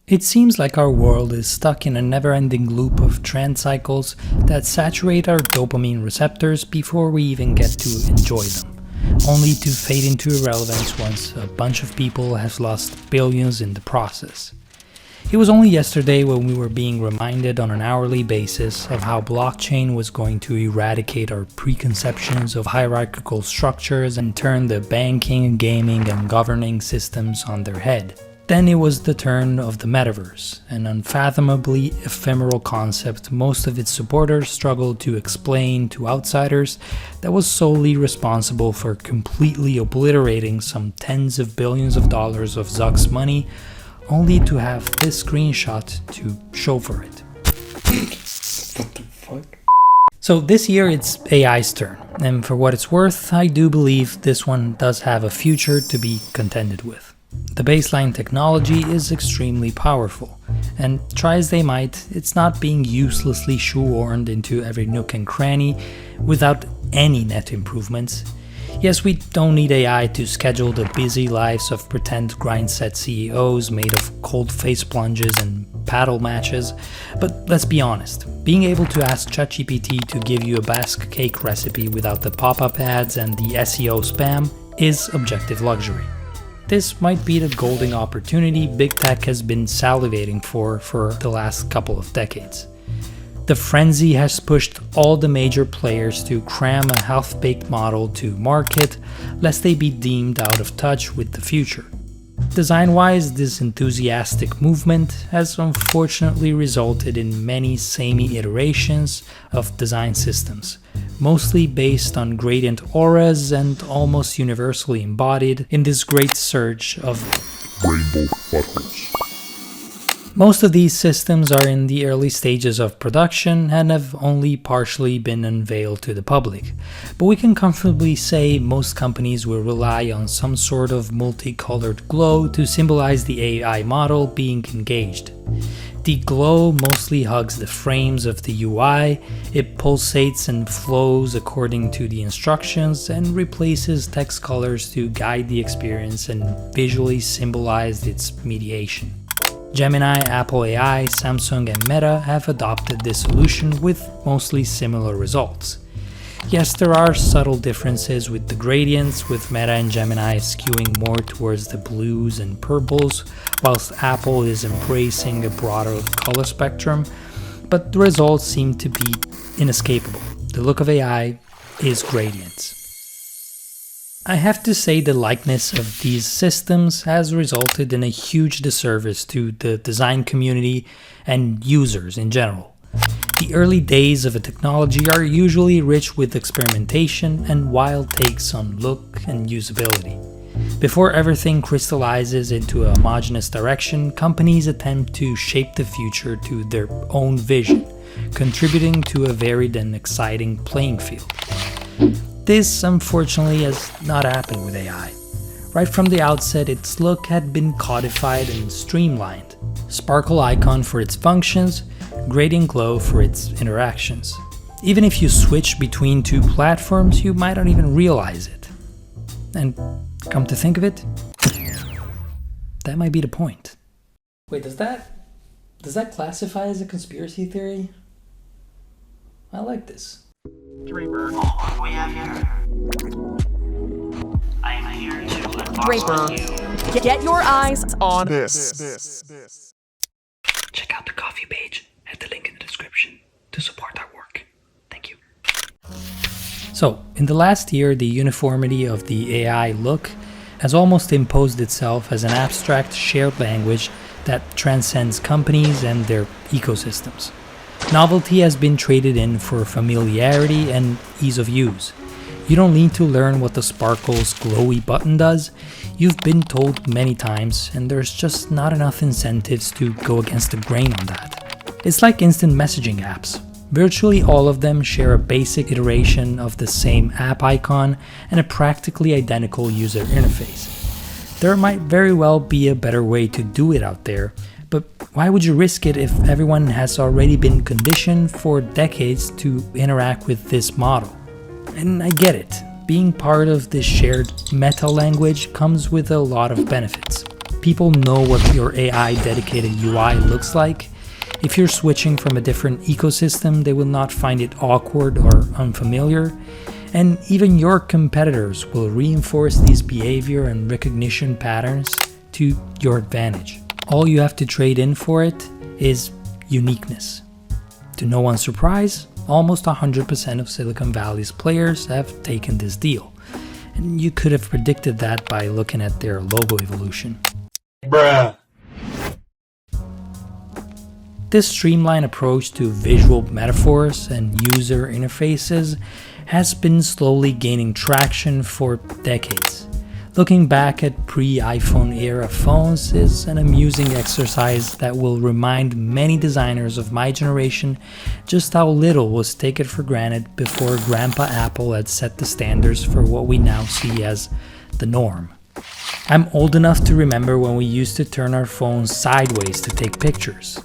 It seems like our world is stuck in a never-ending loop of trend cycles that saturate our dopamine receptors before we even get to enjoy them, only to fade into irrelevance once a bunch of people have lost billions in the process. It was only yesterday when we were being reminded on an hourly basis of how blockchain was going to eradicate our preconceptions of hierarchical structures and turn the banking, gaming, and governing systems on their head. Then it was the turn of the metaverse, an unfathomably ephemeral concept most of its supporters struggled to explain to outsiders that was solely responsible for completely obliterating some tens of billions of dollars of Zuck's money, only to have this screenshot to show for it. What the fuck? So this year it's AI's turn, and for what it's worth, I do believe this one does have a future to be contended with. The baseline technology is extremely powerful, and try as they might, it's not being uselessly shoehorned into every nook and cranny without any net improvements. Yes, we don't need AI to schedule the busy lives of pretend grind-set CEOs made of cold face plunges and paddle matches, but let's be honest, being able to ask ChatGPT to give you a basque cake recipe without the pop-up ads and the SEO spam is objective luxury. This might be the golden opportunity big tech has been salivating for the last couple of decades. The frenzy has pushed all the major players to cram a half-baked model to market, lest they be deemed out of touch with the future. Design-wise, this enthusiastic movement has unfortunately resulted in many samey iterations of design systems, mostly based on gradient auras and almost universally embodied in this great surge of Rainbow fuckers. Most of these systems are in the early stages of production and have only partially been unveiled to the public, but we can comfortably say most companies will rely on some sort of multicolored glow to symbolize the AI model being engaged. The glow mostly hugs the frames of the UI, it pulsates and flows according to the instructions and replaces text colors to guide the experience and visually symbolize its mediation. Gemini, Apple AI, Samsung, and Meta have adopted this solution with mostly similar results. Yes, there are subtle differences with the gradients, with Meta and Gemini skewing more towards the blues and purples, whilst Apple is embracing a broader color spectrum, but the results seem to be inescapable. The look of AI is gradients. I have to say the likeness of these systems has resulted in a huge disservice to the design community and users in general. The early days of a technology are usually rich with experimentation and wild takes on look and usability. Before everything crystallizes into a homogeneous direction, companies attempt to shape the future to their own vision, contributing to a varied and exciting playing field. This, unfortunately, has not happened with AI. Right from the outset, its look had been codified and streamlined. Sparkle icon for its functions, gradient glow for its interactions. Even if you switch between two platforms, you might not even realize it. And come to think of it, that might be the point. Wait, does that classify as a conspiracy theory? I like this. Draper. What we have here. I am here to unbox you. Get your eyes on This. Check out the coffee page at the link in the description to support our work. Thank you. So, in the last year, the uniformity of the AI look has almost imposed itself as an abstract shared language that transcends companies and their ecosystems. Novelty has been traded in for familiarity and ease of use. You don't need to learn what the sparkles glowy button does. You've been told many times, and there's just not enough incentives to go against the grain on that. It's like instant messaging apps. Virtually all of them share a basic iteration of the same app icon and a practically identical user interface. There might very well be a better way to do it out there, but why would you risk it if everyone has already been conditioned for decades to interact with this model? And I get it, being part of this shared meta language comes with a lot of benefits. people know what your AI dedicated UI looks like, if you're switching from a different ecosystem, they will not find it awkward or unfamiliar, and even your competitors will reinforce these behavior and recognition patterns to your advantage. All you have to trade in for it is uniqueness. To no one's surprise, almost 100% of Silicon Valley's players have taken this deal, and you could have predicted that by looking at their logo evolution. Bruh. This streamlined approach to visual metaphors and user interfaces has been slowly gaining traction for decades. Looking back at pre-iPhone era phones is an amusing exercise that will remind many designers of my generation just how little was taken for granted before Grandpa Apple had set the standards for what we now see as the norm. I'm old enough to remember when we used to turn our phones sideways to take pictures,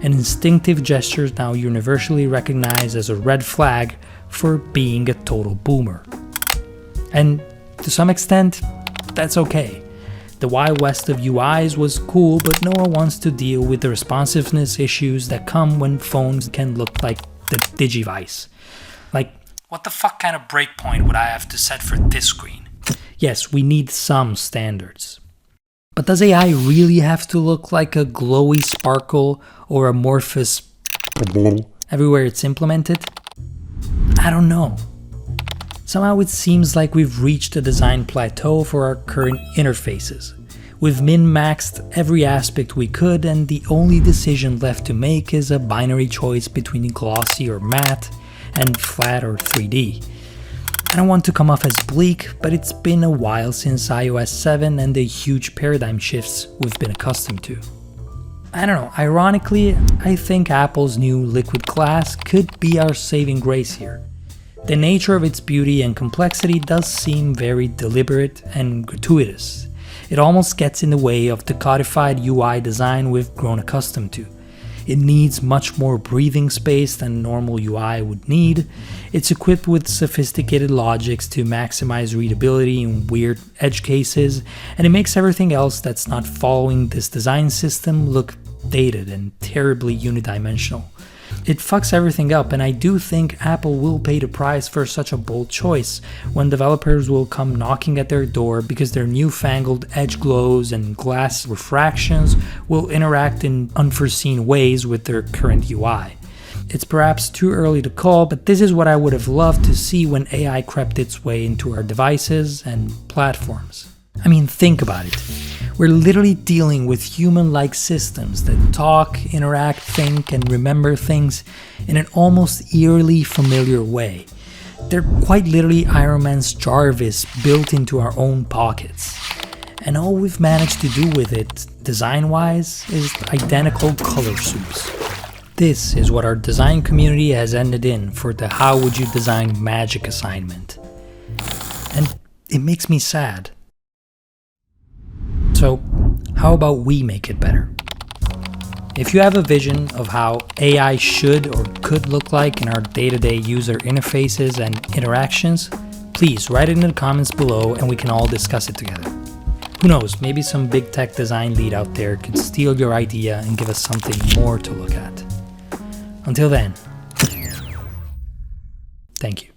an instinctive gesture now universally recognized as a red flag for being a total boomer. And to some extent, that's okay. The Wild West of UIs was cool, but no one wants to deal with the responsiveness issues that come when phones can look like the Digivice. Like, what the fuck kind of breakpoint would I have to set for this screen? Yes, we need some standards. But does AI really have to look like a glowy sparkle or amorphous everywhere it's implemented? I don't know. Somehow it seems like we've reached a design plateau for our current interfaces. We've min-maxed every aspect we could, and the only decision left to make is a binary choice between glossy or matte and flat or 3D. I don't want to come off as bleak, but it's been a while since iOS 7 and the huge paradigm shifts we've been accustomed to. I don't know, ironically, I think Apple's new liquid glass could be our saving grace here. The nature of its beauty and complexity does seem very deliberate and gratuitous. It almost gets in the way of the codified UI design we've grown accustomed to. It needs much more breathing space than normal UI would need. It's equipped with sophisticated logics to maximize readability in weird edge cases, and it makes everything else that's not following this design system look dated and terribly unidimensional. It fucks everything up, and I do think Apple will pay the price for such a bold choice when developers will come knocking at their door because their newfangled edge glows and glass refractions will interact in unforeseen ways with their current UI. It's perhaps too early to call, but this is what I would have loved to see when AI crept its way into our devices and platforms. I mean, think about it. We're literally dealing with human-like systems that talk, interact, think, and remember things in an almost eerily familiar way. They're quite literally Iron Man's Jarvis built into our own pockets. And all we've managed to do with it, design-wise, is identical color soups. This is what our design community has ended in for the How Would You Design Magic assignment. And it makes me sad. So, how about we make it better? If you have a vision of how AI should or could look like in our day-to-day user interfaces and interactions, please write it in the comments below and we can all discuss it together. Who knows, maybe some big tech design lead out there could steal your idea and give us something more to look at. Until then, thank you.